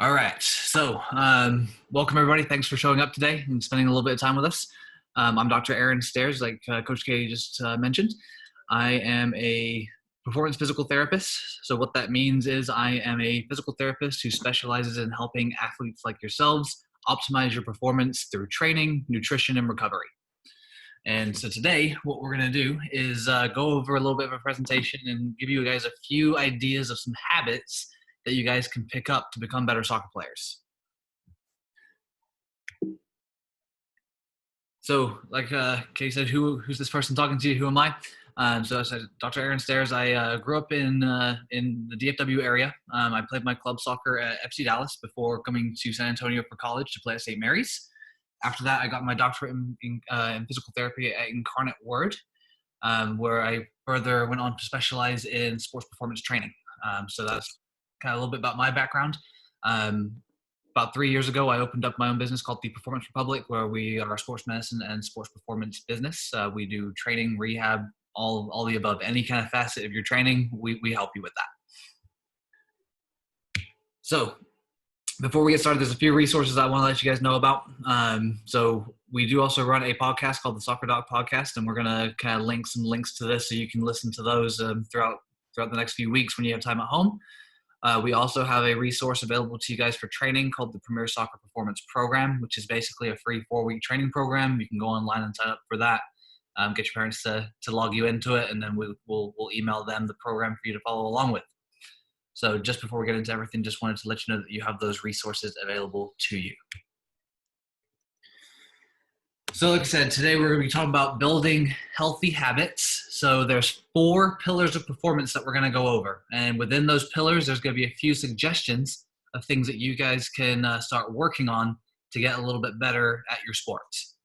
All right. Welcome everybody. Thanks for showing up today and spending a little bit of time with us. I'm Dr. Aaron Stairs, like Coach Katie just mentioned. I am a performance physical therapist. So what that means is I am a physical therapist who specializes in helping athletes like yourselves optimize your performance through training, nutrition, and recovery. And so today, what we're going to do is go over a little bit of a presentation and give you guys a few ideas of some habits that you guys can pick up to become better soccer players. So, like Kay said, who's this person talking to you? Who am I? So, as I said, Dr. Aaron Stairs. I grew up in the DFW area. I played my club soccer at FC Dallas before coming to San Antonio for college to play at St. Mary's. After that, I got my doctorate in physical therapy at Incarnate Word, where I further went on to specialize in sports performance training. So that's kind of a little bit about my background. About 3 years ago, I opened up my own business called The Performance Republic, where we are a sports medicine and sports performance business. We do training, rehab, all the above. Any kind of facet of your training, we help you with that. So before we get started, there's a few resources I want to let you guys know about. So we do also run a podcast called the Soccer Doc Podcast, and we're going to kind of link some links to this so you can listen to those throughout the next few weeks when you have time at home. We also have a resource available to you guys for training called the Premier Soccer Performance Program, which is basically a free 4-week training program. You can go online and sign up for that. Get your parents to log you into it, and then we'll email them the program for you to follow along with. So just before we get into everything, just wanted to let you know that you have those resources available to you. So like I said, today we're going to be talking about building healthy habits. So there's 4 pillars of performance that we're going to go over. And within those pillars, there's going to be a few suggestions of things that you guys can start working on to get a little bit better at your sports.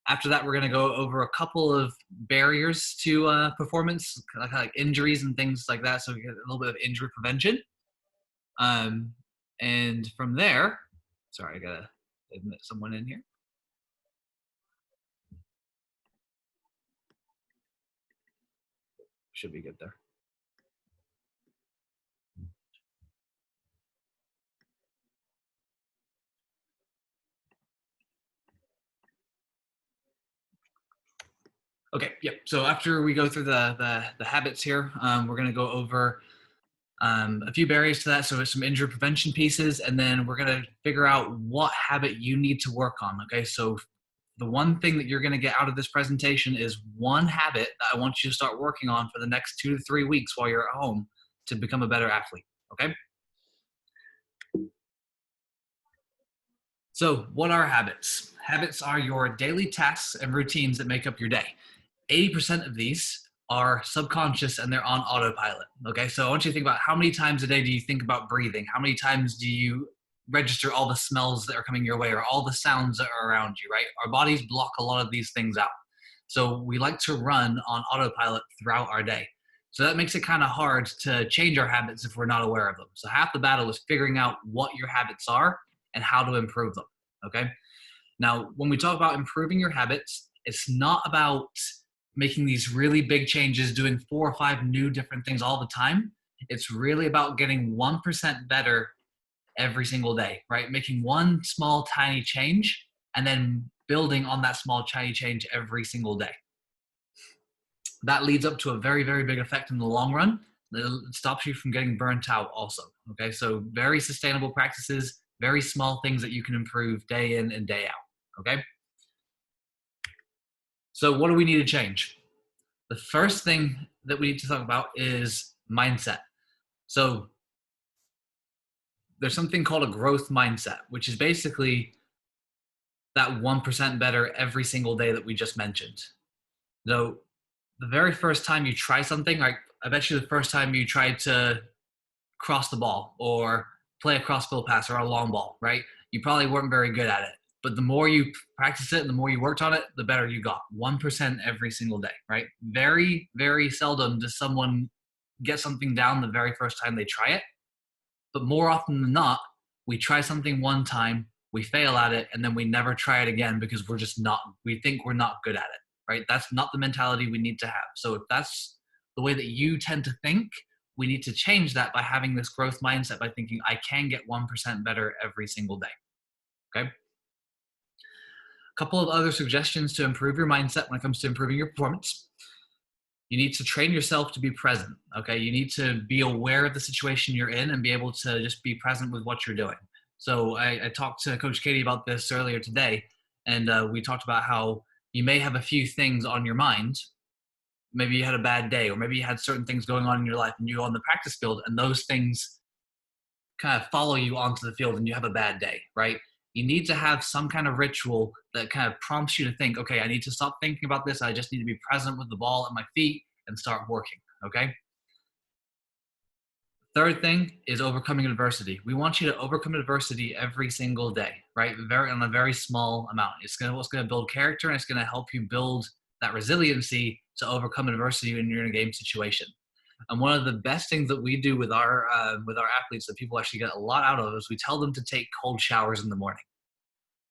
After that, we're going to go over a couple of barriers to performance, like injuries and things like that. So we get a little bit of injury prevention. And from there, sorry, I got to admit someone in here. Should be good there. Okay, yep. So after we go through the habits here, we're going to go over a few barriers to that. So some injury prevention pieces, and then we're going to figure out what habit you need to work on. Okay, so the one thing that you're going to get out of this presentation is one habit that I want you to start working on for the next 2 to 3 weeks while you're at home to become a better athlete. Okay. So what are habits? Habits are your daily tasks and routines that make up your day. 80% of these are subconscious and they're on autopilot. Okay, so I want you to think about how many times a day do you think about breathing? How many times do you register all the smells that are coming your way or all the sounds that are around you, right? Our bodies block a lot of these things out. So we like to run on autopilot throughout our day. So that makes it kind of hard to change our habits if we're not aware of them. So half the battle is figuring out what your habits are and how to improve them. Okay. Now, when we talk about improving your habits, it's not about making these really big changes, doing 4 or 5 new different things all the time. It's really about getting 1% better every single day, right? Making one small, tiny change and then building on that small, tiny change every single day. That leads up to a very, very big effect in the long run. It stops you from getting burnt out also, okay? So very sustainable practices, very small things that you can improve day in and day out, okay? So what do we need to change? The first thing that we need to talk about is mindset. So there's something called a growth mindset, which is basically that 1% better every single day that we just mentioned. So the very first time you try something, like I bet you the first time you tried to cross the ball or play a cross-field pass or a long ball, right? You probably weren't very good at it. But the more you practice it and the more you worked on it, the better you got. 1% every single day, right? Very, very seldom does someone get something down the very first time they try it. But more often than not, we try something one time, we fail at it, and then we never try it again because we think we're not good at it, right? That's not the mentality we need to have. So if that's the way that you tend to think, we need to change that by having this growth mindset, by thinking I can get 1% better every single day. Okay. A couple of other suggestions to improve your mindset when it comes to improving your performance. You need to train yourself to be present. Okay. You need to be aware of the situation you're in and be able to just be present with what you're doing. So I talked to Coach Katie about this earlier today, and we talked about how you may have a few things on your mind. Maybe you had a bad day, or maybe you had certain things going on in your life and you go on the practice field and those things kind of follow you onto the field and you have a bad day, right? You need to have some kind of ritual that kind of prompts you to think, okay, I need to stop thinking about this. I just need to be present with the ball at my feet and start working, okay? Third thing is overcoming adversity. We want you to overcome adversity every single day, right? On a very small amount. It's what's gonna build character, and it's gonna help you build that resiliency to overcome adversity when you're in a game situation. And one of the best things that we do with our athletes that people actually get a lot out of is we tell them to take cold showers in the morning.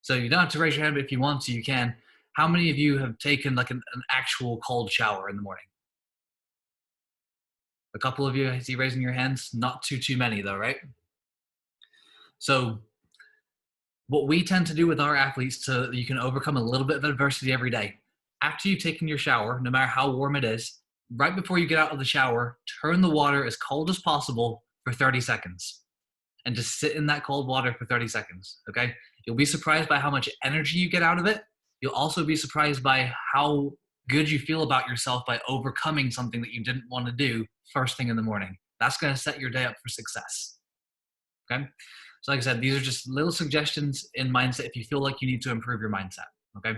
So you don't have to raise your hand, but if you want to, you can. How many of you have taken like an actual cold shower in the morning? A couple of you, I see raising your hands. Not too many though, right? So what we tend to do with our athletes so that you can overcome a little bit of adversity every day. After you've taken your shower, no matter how warm it is, right before you get out of the shower, turn the water as cold as possible for 30 seconds. And just sit in that cold water for 30 seconds, okay? You'll be surprised by how much energy you get out of it. You'll also be surprised by how good you feel about yourself by overcoming something that you didn't want to do first thing in the morning. That's going to set your day up for success, okay? So like I said, these are just little suggestions in mindset if you feel like you need to improve your mindset, okay?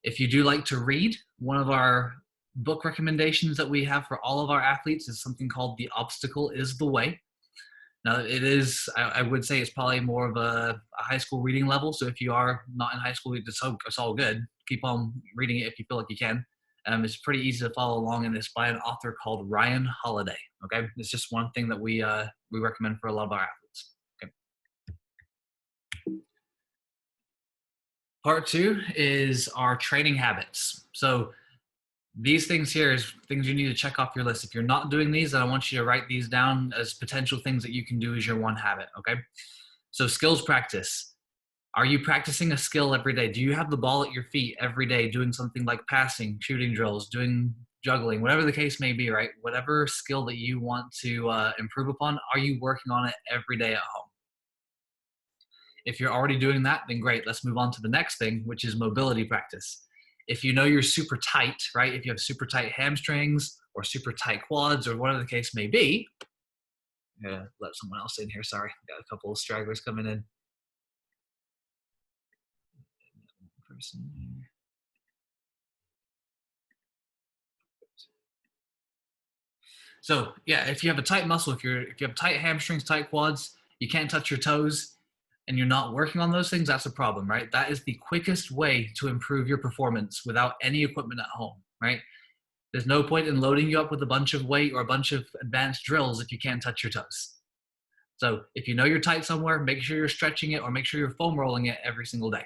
If you do like to read, one of our book recommendations that we have for all of our athletes is something called The Obstacle is the Way. Now, it is, I would say it's probably more of a high school reading level. So if you are not in high school, it's all good. Keep on reading it if you feel like you can. It's pretty easy to follow along, and it's by an author called Ryan Holiday. Okay, it's just one thing that we recommend for a lot of our athletes. Okay. Part 2 is our training habits. So these things here is things you need to check off your list. If you're not doing these, then I want you to write these down as potential things that you can do as your one habit, okay? So skills practice. Are you practicing a skill every day? Do you have the ball at your feet every day doing something like passing, shooting drills, doing juggling, whatever the case may be, right? Whatever skill that you want to improve upon, are you working on it every day at home? If you're already doing that, then great. Let's move on to the next thing, which is mobility practice. If you know you're super tight, right? If you have super tight hamstrings or super tight quads or whatever the case may be, I'm gonna let someone else in here. Sorry, got a couple of stragglers coming in. So yeah, if you have a tight muscle, if you have tight hamstrings, tight quads, you can't touch your toes, and you're not working on those things, that's a problem, right? That is the quickest way to improve your performance without any equipment at home, right? There's no point in loading you up with a bunch of weight or a bunch of advanced drills if you can't touch your toes. So if you know you're tight somewhere, make sure you're stretching it or make sure you're foam rolling it every single day.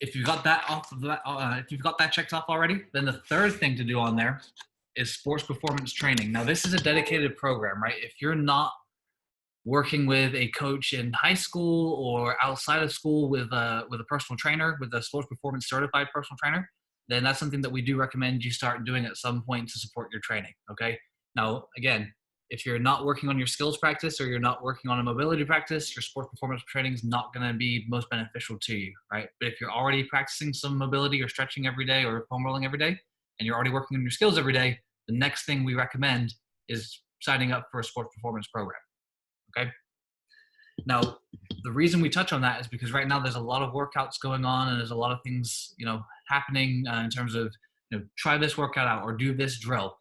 If you've got that if you've got that checked off already, then the third thing to do on there is sports performance training. Now, this is a dedicated program, right? If you're not working with a coach in high school or outside of school with a personal trainer, with a sports performance certified personal trainer, then that's something that we do recommend you start doing at some point to support your training, okay? Now, again, if you're not working on your skills practice or you're not working on a mobility practice, your sports performance training is not going to be most beneficial to you, right? But if you're already practicing some mobility or stretching every day or foam rolling every day, and you're already working on your skills every day, the next thing we recommend is signing up for a sports performance program, okay? Now, the reason we touch on that is because right now there's a lot of workouts going on and there's a lot of things, happening in terms of, try this workout out or do this drill.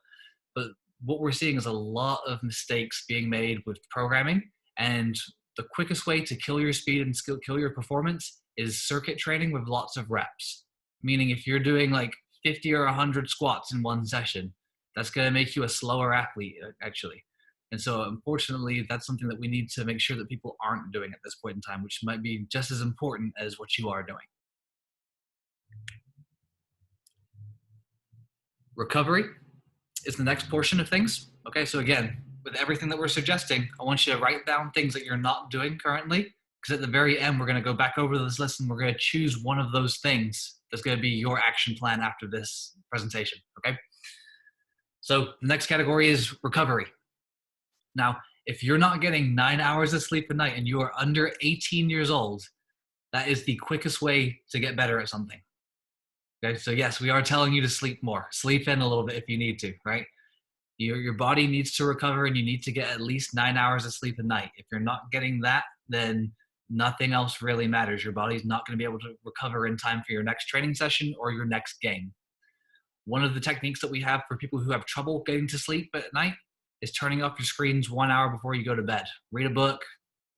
But what we're seeing is a lot of mistakes being made with programming, and the quickest way to kill your speed and kill your performance is circuit training with lots of reps. Meaning if you're doing like 50 or 100 squats in one session, that's going to make you a slower athlete actually. And so unfortunately, that's something that we need to make sure that people aren't doing at this point in time, which might be just as important as what you are doing. Recovery is the next portion of things. Okay, so again, with everything that we're suggesting, I want you to write down things that you're not doing currently, because at the very end, we're going to go back over this list and we're going to choose one of those things that's going to be your action plan after this presentation. Okay, so the next category is recovery. Now, if you're not getting 9 hours of sleep a night and you are under 18 years old, that is the quickest way to get better at something. Okay, so yes, we are telling you to sleep more. Sleep in a little bit if you need to, right? Your body needs to recover and you need to get at least 9 hours of sleep a night. If you're not getting that, then nothing else really matters. Your body's not going to be able to recover in time for your next training session or your next game. One of the techniques that we have for people who have trouble getting to sleep at night is turning off your screens 1 hour before you go to bed. Read a book,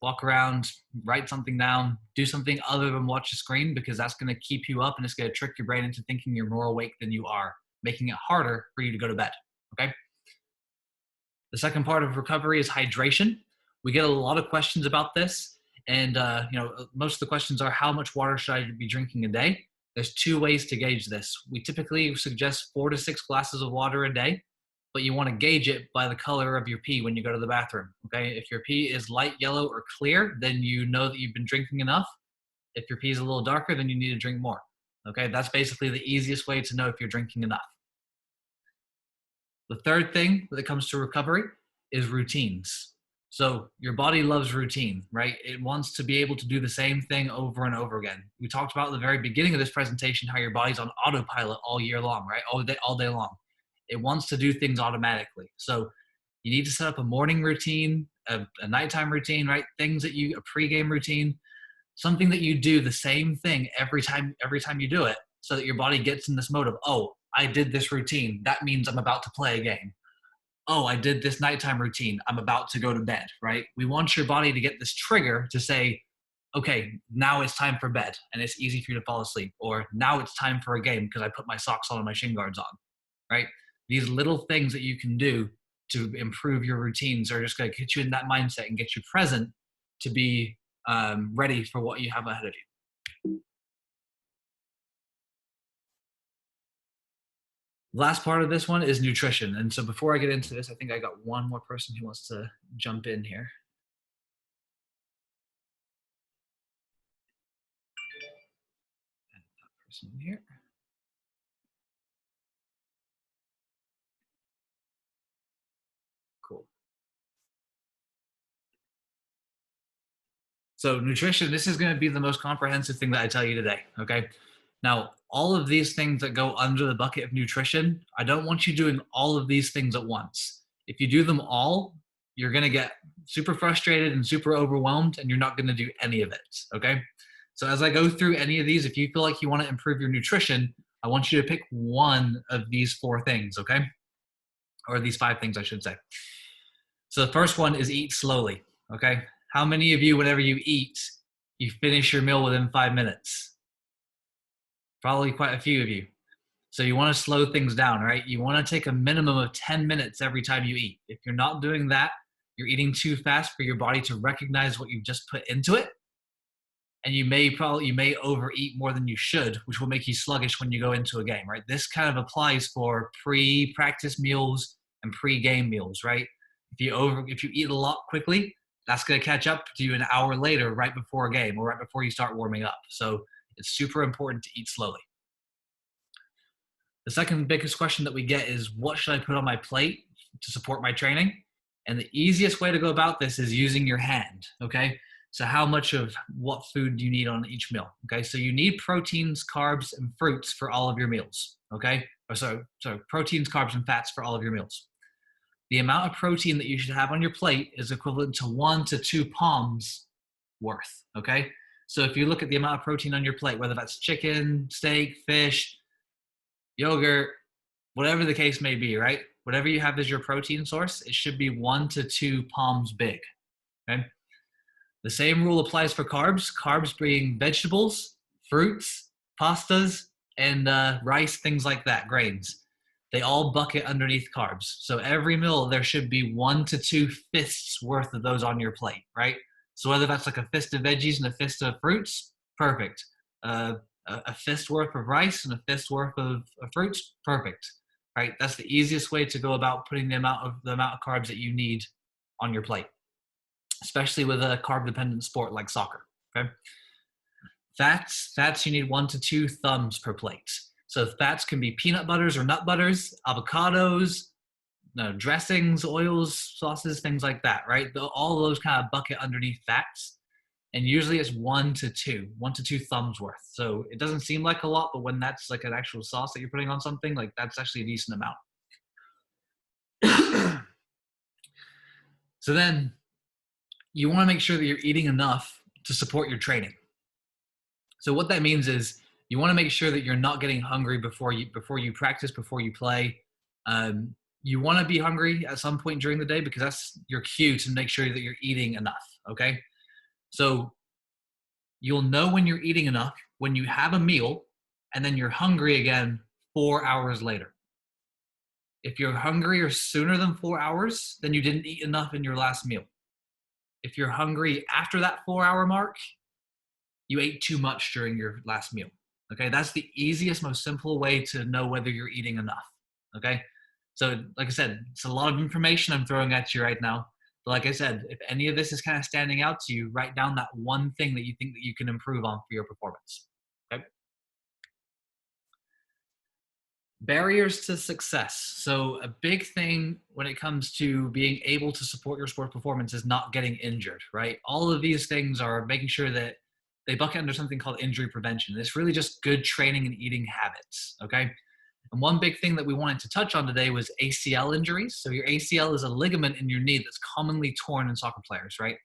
walk around, write something down, do something other than watch the screen, because that's going to keep you up and it's going to trick your brain into thinking you're more awake than you are, making it harder for you to go to bed. Okay. The second part of recovery is hydration. We get a lot of questions about this, and most of the questions are, how much water should I be drinking a day? There's two ways to gauge this. We typically suggest 4 to 6 glasses of water a day, but you want to gauge it by the color of your pee when you go to the bathroom. Okay, if your pee is light yellow or clear, then you know that you've been drinking enough. If your pee is a little darker, then you need to drink more. Okay, that's basically the easiest way to know if you're drinking enough. The third thing when it comes to recovery is routines. So your body loves routine, right? It wants to be able to do the same thing over and over again. We talked about at the very beginning of this presentation how your body's on autopilot all year long, right? All day long. It wants to do things automatically. So you need to set up a morning routine, a nighttime routine, right? A pregame routine, something that you do the same thing every time you do it, so that your body gets in this mode of, oh, I did this routine. That means I'm about to play a game. Oh, I did this nighttime routine. I'm about to go to bed, right? We want your body to get this trigger to say, okay, now it's time for bed and it's easy for you to fall asleep. Or now it's time for a game because I put my socks on and my shin guards on, right? These little things that you can do to improve your routines are just going to get you in that mindset and get you present to be ready for what you have ahead of you. Last part of this one is nutrition. And so before I get into this, I think I got one more person who wants to jump in here. Add that person in here. Cool. So nutrition, this is going to be the most comprehensive thing that I tell you today, okay? Now, all of these things that go under the bucket of nutrition, I don't want you doing all of these things at once. If you do them all, you're going to get super frustrated and super overwhelmed, and you're not going to do any of it, okay? So as I go through any of these, if you feel like you want to improve your nutrition, I want you to pick one of these 4 things, okay? Or these 5 things, I should say. So the first one is eat slowly, okay? How many of you, whenever you eat, you finish your meal within 5 minutes? Probably quite a few of you. So you want to slow things down, right? You want to take a minimum of 10 minutes every time you eat. If you're not doing that, you're eating too fast for your body to recognize what you've just put into it. And you may overeat more than you should, which will make you sluggish when you go into a game, right? This kind of applies for pre-practice meals and pre-game meals, right? If you eat a lot quickly, that's going to catch up to you an hour later, right before a game or right before you start warming up. So it's super important to eat slowly. The second biggest question that we get is, what should I put on my plate to support my training? And the easiest way to go about this is using your hand, okay? So how much of what food do you need on each meal, okay? So you need proteins, carbs, and fruits for all of your meals, okay? So proteins, carbs, and fats for all of your meals. The amount of protein that you should have on your plate is equivalent to 1 to 2 palms worth, okay? So if you look at the amount of protein on your plate, whether that's chicken, steak, fish, yogurt, whatever the case may be, right? Whatever you have as your protein source, it should be 1 to 2 palms big, okay? The same rule applies for carbs. Carbs being vegetables, fruits, pastas, and rice, things like that, grains. They all bucket underneath carbs. So every meal, there should be 1 to 2 fists worth of those on your plate, right? So whether that's like a fist of veggies and a fist of fruits, perfect. A fist worth of rice and a fist worth of fruits, perfect. right? That's the easiest way to go about putting the amount of carbs that you need on your plate, especially with a carb-dependent sport like soccer. Okay, fats you need 1 to 2 thumbs per plate. So fats can be peanut butters or nut butters, avocados, dressings, oils, sauces, things like that, right? All those kind of bucket underneath fats. And usually it's 1 to 2 thumbs worth. So it doesn't seem like a lot, but when that's like an actual sauce that you're putting on something, like that's actually a decent amount. So then you want to make sure that you're eating enough to support your training. So what that means is you want to make sure that you're not getting hungry before you practice, before you play. You want to be hungry at some point during the day because that's your cue to make sure that you're eating enough, okay? So you'll know when you're eating enough when you have a meal and then you're hungry again 4 hours later. If you're hungrier sooner than 4 hours, then you didn't eat enough in your last meal. If you're hungry after that 4-hour mark, you ate too much during your last meal. Okay, that's the easiest, most simple way to know whether you're eating enough. Okay, so like I said, it's a lot of information I'm throwing at you right now. But like I said, if any of this is kind of standing out to you, write down that one thing that you think that you can improve on for your performance. Okay. Barriers to success. So a big thing when it comes to being able to support your sport performance is not getting injured, right? All of these things are making sure that they bucket under something called injury prevention. It's really just good training and eating habits, okay? And one big thing that we wanted to touch on today was ACL injuries. So your ACL is a ligament in your knee that's commonly torn in soccer players, right?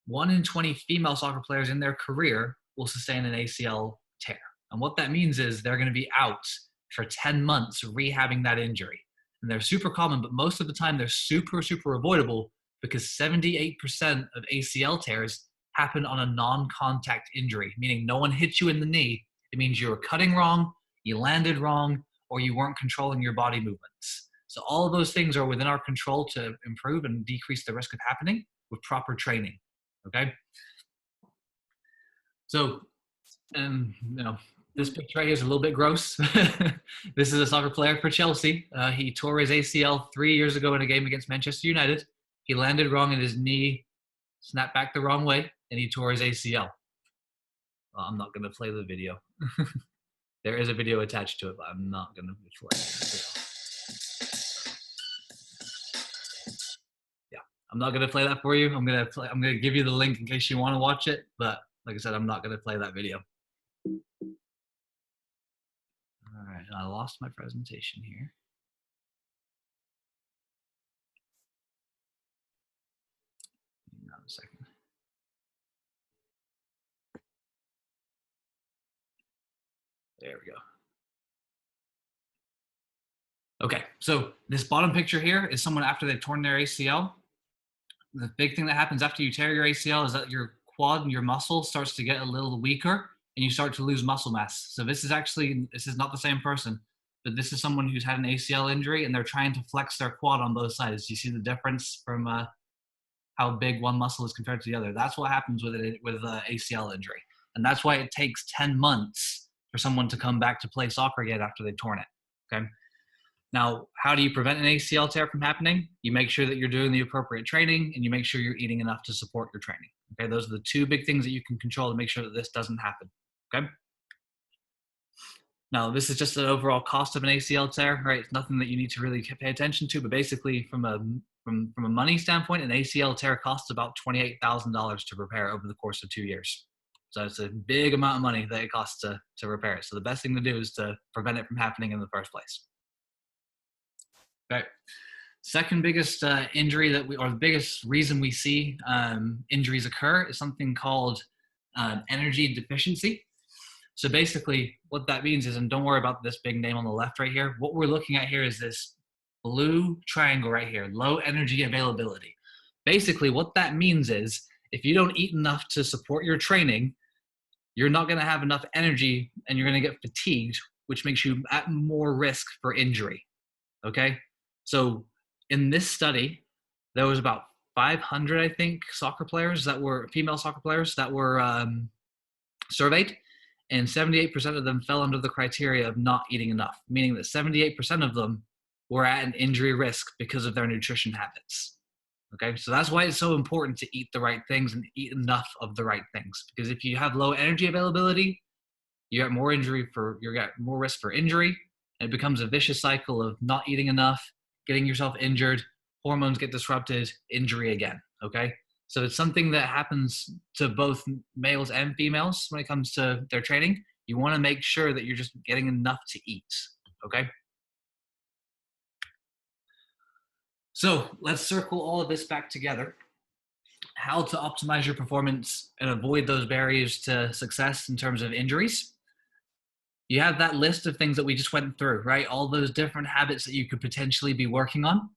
1 in 20 female soccer players in their career will sustain an ACL tear. And what that means is they're going to be out for 10 months rehabbing that injury. And they're super common, but most of the time they're super, super avoidable because 78% of ACL tears happen on a non-contact injury, meaning no one hit you in the knee. It means you were cutting wrong, you landed wrong, or you weren't controlling your body movements. So all of those things are within our control to improve and decrease the risk of happening with proper training, okay? So, this picture right here is a little bit gross. This is a soccer player for Chelsea. He tore his ACL 3 years ago in a game against Manchester United. He landed wrong and his knee snapped back the wrong way, and he tore his ACL. Well, I'm not going to play the video. There is a video attached to it, but I'm not going to play it. Yeah, I'm not going to play that for you. I'm going to give you the link in case you want to watch it, but like I said, I'm not going to play that video. All right, I lost my presentation here. Hang on a second. There we go. Okay, so this bottom picture here is someone after they've torn their ACL. The big thing that happens after you tear your ACL is that your quad and your muscle starts to get a little weaker and you start to lose muscle mass. So this is not the same person, but this is someone who's had an ACL injury and they're trying to flex their quad on both sides. You see the difference from how big one muscle is compared to the other. That's what happens with ACL injury. And that's why it takes 10 months for someone to come back to play soccer again after they've torn it, okay? Now, how do you prevent an ACL tear from happening? You make sure that you're doing the appropriate training and you make sure you're eating enough to support your training. Okay, those are the two big things that you can control to make sure that this doesn't happen. Okay. Now, this is just an overall cost of an ACL tear, right? It's nothing that you need to really pay attention to, but basically, from a money standpoint, an ACL tear costs about $28,000 to repair over the course of 2 years. So it's a big amount of money that it costs to repair it. So the best thing to do is to prevent it from happening in the first place. Okay. Second biggest injury the biggest reason we see injuries occur is something called energy deficiency. So basically what that means is, and don't worry about this big name on the left right here, what we're looking at here is this blue triangle right here, low energy availability. Basically what that means is if you don't eat enough to support your training, you're not going to have enough energy and you're going to get fatigued, which makes you at more risk for injury. Okay. So in this study, there was about 500, I think, female soccer players that were surveyed. and 78% of them fell under the criteria of not eating enough, meaning that 78% of them were at an injury risk because of their nutrition habits. Okay, so that's why it's so important to eat the right things and eat enough of the right things. Because if you have low energy availability, you get more more risk for injury. And it becomes a vicious cycle of not eating enough, getting yourself injured, hormones get disrupted, injury again. Okay, so it's something that happens to both males and females when it comes to their training. You want to make sure that you're just getting enough to eat. Okay. So let's circle all of this back together. How to optimize your performance and avoid those barriers to success in terms of injuries. You have that list of things that we just went through, right? All those different habits that you could potentially be working on.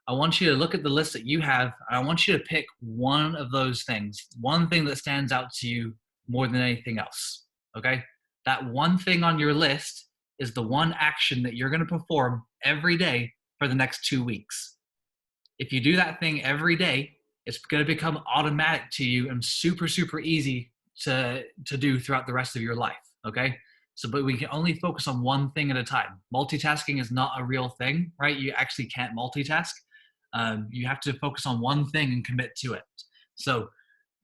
I want you to look at the list that you have, and I want you to pick one of those things, one thing that stands out to you more than anything else, okay? That one thing on your list is the one action that you're going to perform every day for the next 2 weeks. If you do that thing every day, it's going to become automatic to you and super, super easy to do throughout the rest of your life, okay? So, but we can only focus on one thing at a time. Multitasking is not a real thing, right? You actually can't multitask. You have to focus on one thing and commit to it. So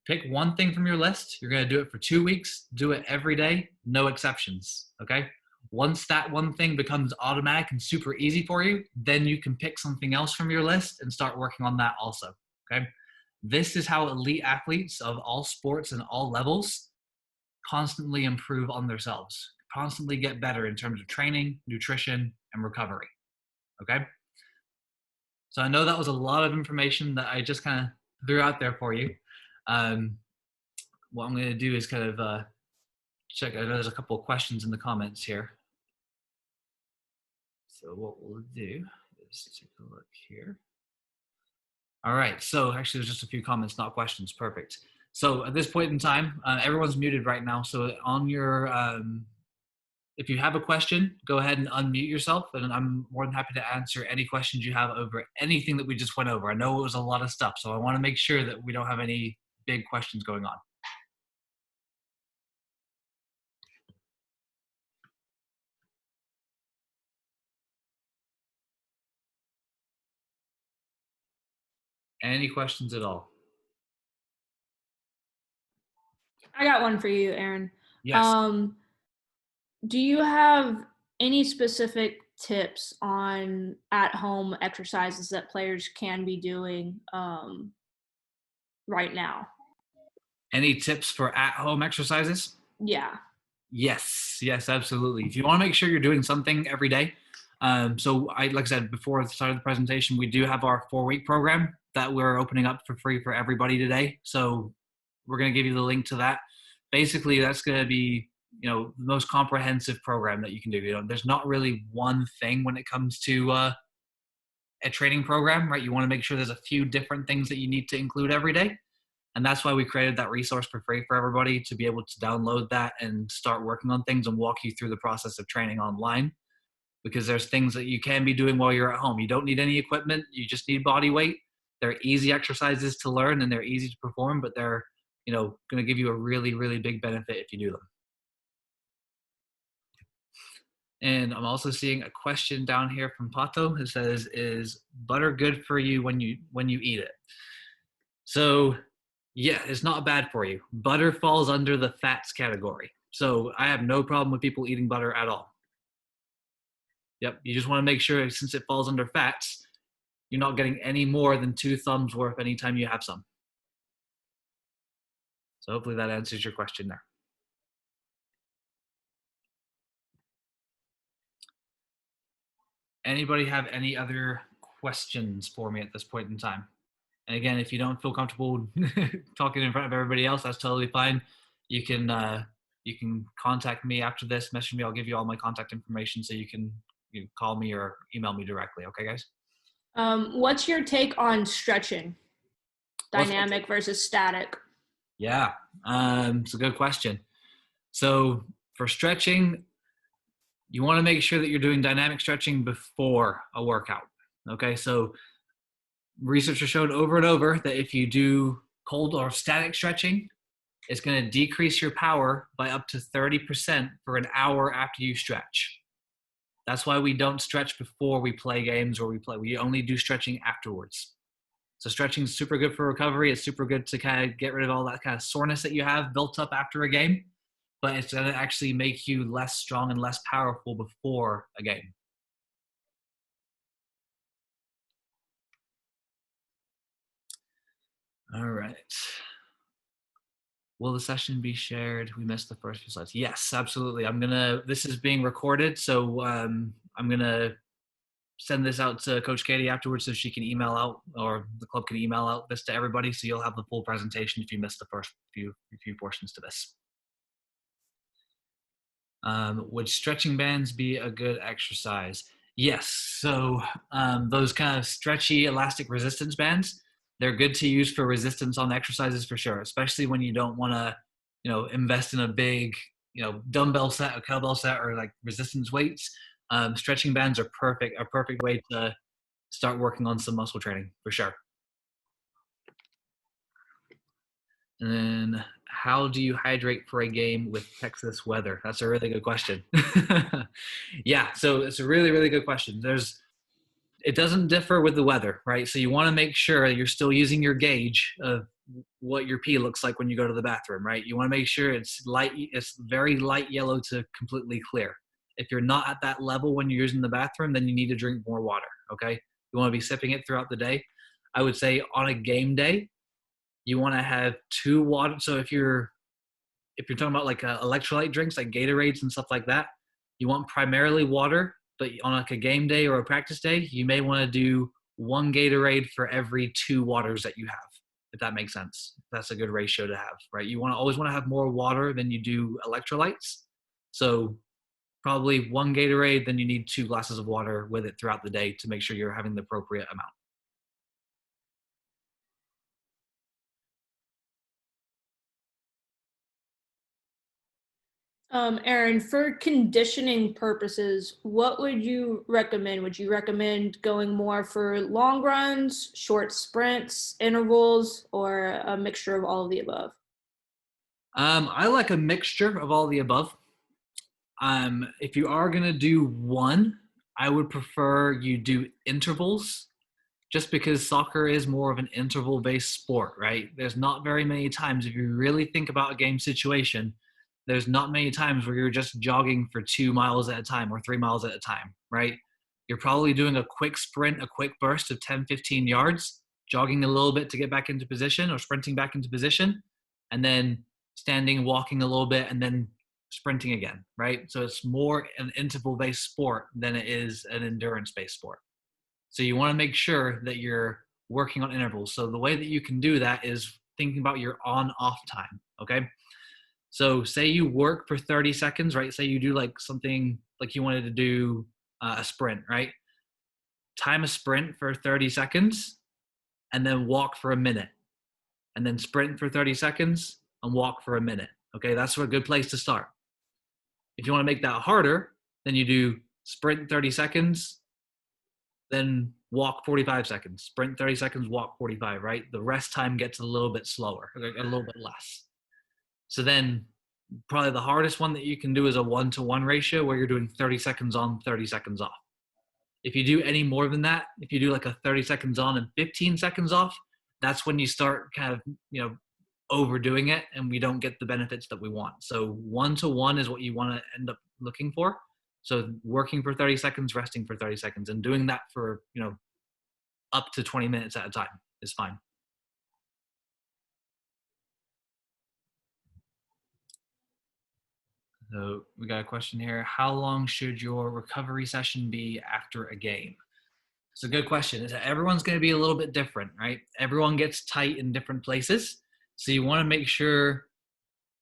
pick one thing from your list. You're going to do it for 2 weeks. Do it every day, no exceptions, okay? Once that one thing becomes automatic and super easy for you, then you can pick something else from your list and start working on that also, okay? This is how elite athletes of all sports and all levels constantly improve on themselves, constantly get better in terms of training, nutrition, and recovery, okay? So I know that was a lot of information that I just kind of threw out there for you. What I'm going to do is kind of check. I know there's a couple of questions in the comments here. So what we'll do is take a look here. All right. So actually, there's just a few comments, not questions. Perfect. So at this point in time, everyone's muted right now. So on your, if you have a question, go ahead and unmute yourself, and I'm more than happy to answer any questions you have over anything that we just went over. I know it was a lot of stuff, so I want to make sure that we don't have any big questions going on. Any questions at all? I got one for you, Aaron. Yes. Do you have any specific tips on at-home exercises that players can be doing right now? Any tips for at-home exercises? Yeah. Yes, absolutely. If you want to make sure you're doing something every day, so like I said before the start of the presentation, we do have our 4-week program that we're opening up for free for everybody today. So we're going to give you the link to that. Basically, that's going to be, the most comprehensive program that you can do. There's not really one thing when it comes to a training program, right? You want to make sure there's a few different things that you need to include every day. And that's why we created that resource for free for everybody to be able to download that and start working on things and walk you through the process of training online. Because there's things that you can be doing while you're at home. You don't need any equipment. You just need body weight. They're easy exercises to learn and they're easy to perform, but they're, going to give you a really, really big benefit if you do them. And I'm also seeing a question down here from Pato. It says, is butter good for you when you eat it? So yeah, it's not bad for you. Butter falls under the fats category. So I have no problem with people eating butter at all. Yep, you just want to make sure, since it falls under fats, you're not getting any more than 2 thumbs worth anytime you have some. So hopefully that answers your question there. Anybody have any other questions for me at this point in time? And again, if you don't feel comfortable talking in front of everybody else, that's totally fine. You can contact me after this, message me. I'll give you all my contact information so you can call me or email me directly. Okay, guys? What's your take on stretching? Dynamic versus static? Yeah, it's a good question. So for stretching, you want to make sure that you're doing dynamic stretching before a workout. Okay, so research has shown over and over that if you do cold or static stretching, It's going to decrease your power by up to 30% for an hour after you stretch. That's why we don't stretch before we play games or we only do stretching afterwards. So stretching is super good for recovery. It's super good to kind of get rid of all that kind of soreness that you have built up after a game, but it's going to actually make you less strong and less powerful before a game. All right. Will the session be shared? We missed the first few slides. Yes, absolutely. This is being recorded, so I'm gonna send this out to Coach Katie afterwards so she can email out, or the club can email out this to everybody, so you'll have the full presentation if you missed the first few portions to this. Would stretching bands be a good exercise? Yes. So those kind of stretchy elastic resistance bands, they're good to use for resistance on exercises for sure, especially when you don't want to, invest in a big, dumbbell set, a kettlebell set, or like resistance weights. Stretching bands are a perfect way to start working on some muscle training for sure. And then, how do you hydrate for a game with Texas weather? That's a really good question. Yeah, so it's a really, really good question. It doesn't differ with the weather, right? So you want to make sure you're still using your gauge of what your pee looks like when you go to the bathroom, right? You want to make sure it's very light yellow to completely clear. If you're not at that level when you're using the bathroom, then you need to drink more water, okay? You want to be sipping it throughout the day. I would say on a game day, you want to have 2 water. So if you're talking about like electrolyte drinks like Gatorades and stuff like that, you want primarily water. But on like a game day or a practice day, you may want to do 1 Gatorade for every 2 waters that you have, if that makes sense. That's a good ratio to have, right? You always want to have more water than you do electrolytes. So probably 1 Gatorade, then you need 2 glasses of water with it throughout the day to make sure you're having the appropriate amount. Aaron, for conditioning purposes, what would you recommend? Would you recommend going more for long runs, short sprints, intervals, or a mixture of all of the above? I like a mixture of all the above. If you are going to do one, I would prefer you do intervals, just because soccer is more of an interval-based sport, right? There's not very many times, if you really think about a game situation, there's not many times where you're just jogging for 2 miles at a time or 3 miles at a time, right? You're probably doing a quick sprint, a quick burst of 10, 15 yards, jogging a little bit to get back into position or sprinting back into position, and then standing, walking a little bit, and then sprinting again, right? So it's more an interval-based sport than it is an endurance-based sport. So you want to make sure that you're working on intervals. So the way that you can do that is thinking about your on-off time, okay? So say you work for 30 seconds, right? Say you do like something like you wanted to do a sprint, right? Time a sprint for 30 seconds and then walk for a minute. And then sprint for 30 seconds and walk for a minute. Okay, that's a good place to start. If you want to make that harder, then you do sprint 30 seconds, then walk 45 seconds, sprint 30 seconds, walk 45, right? The rest time gets a little bit slower, a little bit less. So then probably the hardest one that you can do is a 1-to-1 ratio where you're doing 30 seconds on, 30 seconds off. If you do any more than that, if you do like a 30 seconds on and 15 seconds off, that's when you start kind of, overdoing it and we don't get the benefits that we want. So 1-to-1 is what you want to end up looking for. So working for 30 seconds, resting for 30 seconds, and doing that for, up to 20 minutes at a time is fine. So we got a question here. How long should your recovery session be after a game? It's a good question. Everyone's going to be a little bit different, right? Everyone gets tight in different places. So you want to make sure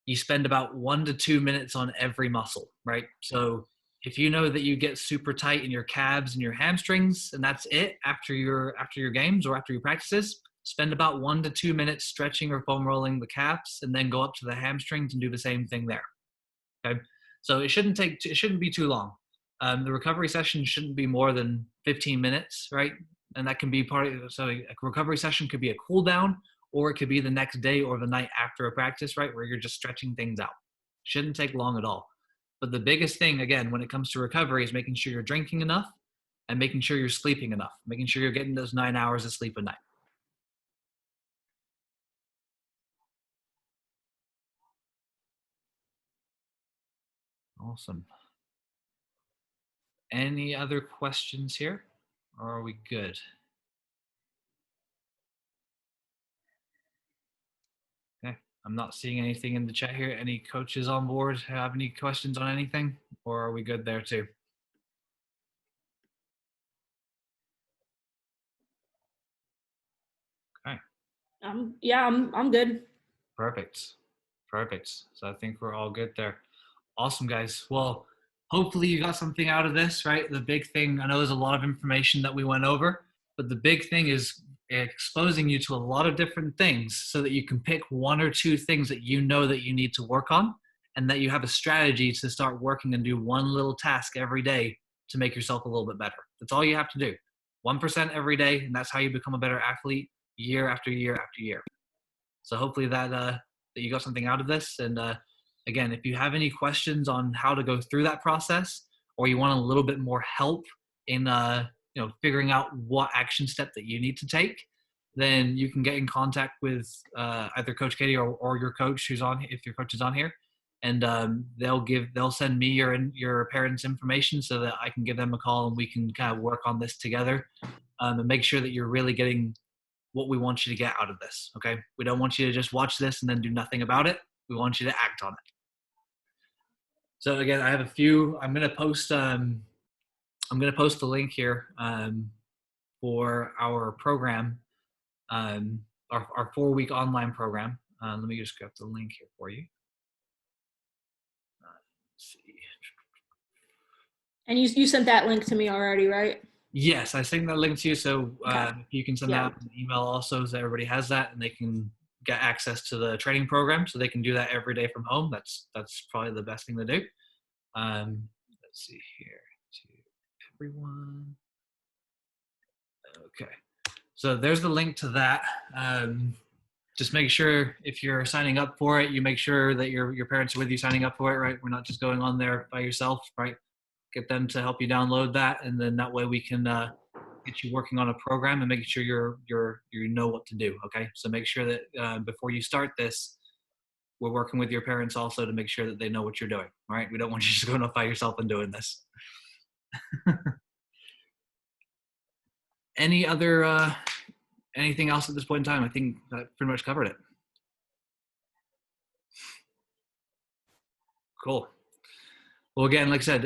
you spend about 1 to 2 minutes on every muscle, right? So if you know that you get super tight in your calves and your hamstrings, and that's it after your games or after your practices, spend about 1 to 2 minutes stretching or foam rolling the calves, and then go up to the hamstrings and do the same thing there. Okay, so it shouldn't be too long. The recovery session shouldn't be more than 15 minutes, right? And that can be so a recovery session could be a cool down, or it could be the next day or the night after a practice, right? Where you're just stretching things out. Shouldn't take long at all. But the biggest thing, again, when it comes to recovery is making sure you're drinking enough and making sure you're sleeping enough, making sure you're getting those 9 hours of sleep a night. Awesome. Any other questions here? Or are we good? Okay. I'm not seeing anything in the chat here. Any coaches on board have any questions on anything? Or are we good there too? Okay. I'm good. Perfect. Perfect. So I think we're all good there. Awesome, guys. Well, hopefully you got something out of this, right? The big thing, I know there's a lot of information that we went over, but the big thing is exposing you to a lot of different things so that you can pick one or two things that you know that you need to work on, and that you have a strategy to start working and do one little task every day to make yourself a little bit better. That's all you have to do. 1% every day, and that's how you become a better athlete year after year after year. So hopefully that you got something out of this. And again, if you have any questions on how to go through that process, or you want a little bit more help in figuring out what action step that you need to take, then you can get in contact with either Coach Katie or your coach who's on, if your coach is on here, and they'll send me your parents' information so that I can give them a call and we can kind of work on this together, and make sure that you're really getting what we want you to get out of this. Okay, we don't want you to just watch this and then do nothing about it. We want you to act on it. So again, I have a few. I'm gonna post the link here for our program, our 4-week online program. Let me just grab the link here for you. Let's see. And you sent that link to me already, right? Yes, I sent that link to you. So Okay. you can send that an email also, so everybody has that and they can get access to the training program, so they can do that every day from home. That's probably the best thing to do. Let's see here, to everyone. Okay, so there's the link to that. Just make sure if you're signing up for it, you make sure that your parents are with you signing up for it, right? We're not just going on there by yourself, right? Get them to help you download that, and then that way we can get you working on a program and making sure you know what to do. Okay, so make sure that before you start this, we're working with your parents also to make sure that they know what you're doing. All right, we don't want you just going off by yourself and doing this. Any other anything else at this point in time? I think that pretty much covered it. Cool. Well, again, like I said,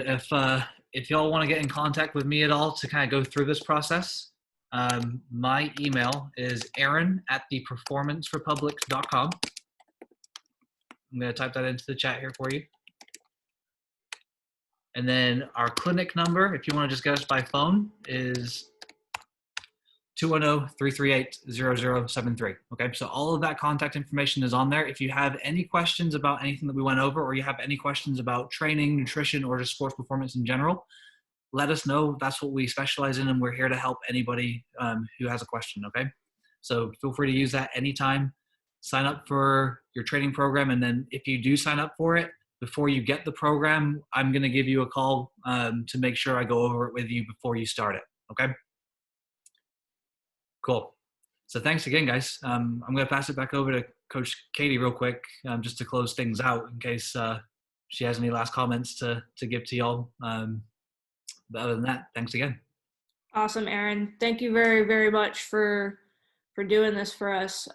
if y'all want to get in contact with me at all to kind of go through this process, my email is aaron@theperformancerepublic.com. I'm going to type that into the chat here for you. And then our clinic number, if you want to just get us by phone, is 210-338-0073. Okay, so all of that contact information is on there. If you have any questions about anything that we went over, or you have any questions about training, nutrition, or just sports performance in general, let us know. That's what we specialize in, and we're here to help anybody who has a question. Okay, so feel free to use that anytime. Sign up for your training program, and then if you do sign up for it, before you get the program, I'm going to give you a call to make sure I go over it with you before you start it. Okay. Cool. So thanks again, guys. I'm going to pass it back over to Coach Katie real quick, just to close things out in case she has any last comments to give to y'all. But other than that, thanks again. Awesome, Aaron. Thank you very, very much for doing this for us.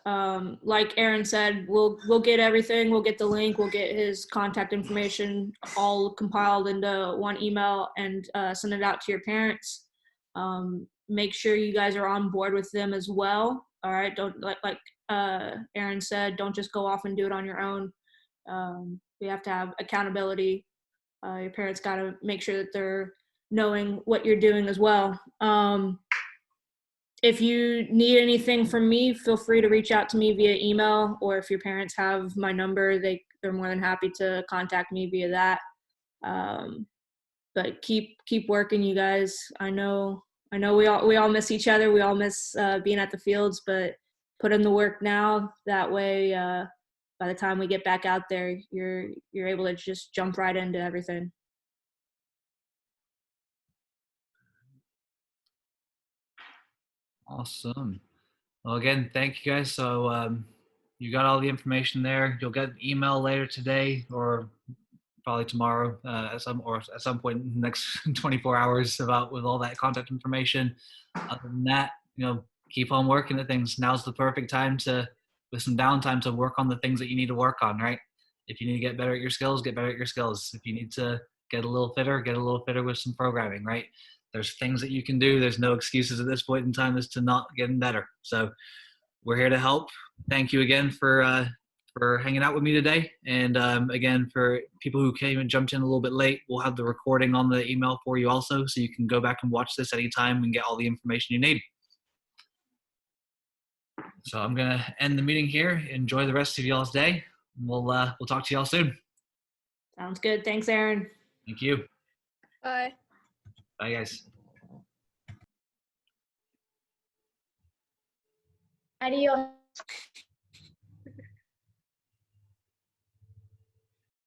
Like Aaron said, we'll get everything. We'll get the link. We'll get his contact information all compiled into one email and send it out to your parents. Make sure you guys are on board with them as well. All right. Don't like Aaron said, don't just go off and do it on your own. We have to have accountability. Your parents got to make sure that they're knowing what you're doing as well. If you need anything from me, feel free to reach out to me via email, or if your parents have my number, they're more than happy to contact me via that. But keep working, you guys. I know we all miss each other. We all miss being at the fields, but put in the work now. That way, by the time we get back out there, you're able to just jump right into everything. Awesome. Well, again, thank you guys. So you got all the information there. You'll get an email later today or probably tomorrow at some point in the next 24 hours about with all that contact information. Other than that, keep on working at things. Now's the perfect time with some downtime to work on the things that you need to work on, right? If you need to get better at your skills, get better at your skills. If you need to get a little fitter with some programming, right? There's things that you can do. There's no excuses at this point in time as to not getting better. So we're here to help. Thank you again for hanging out with me today. And again, for people who came and jumped in a little bit late, we'll have the recording on the email for you also, so you can go back and watch this anytime and get all the information you need. So I'm going to end the meeting here. Enjoy the rest of y'all's day. We'll talk to y'all soon. Sounds good. Thanks, Aaron. Thank you. Bye. Bye, guys. Adios.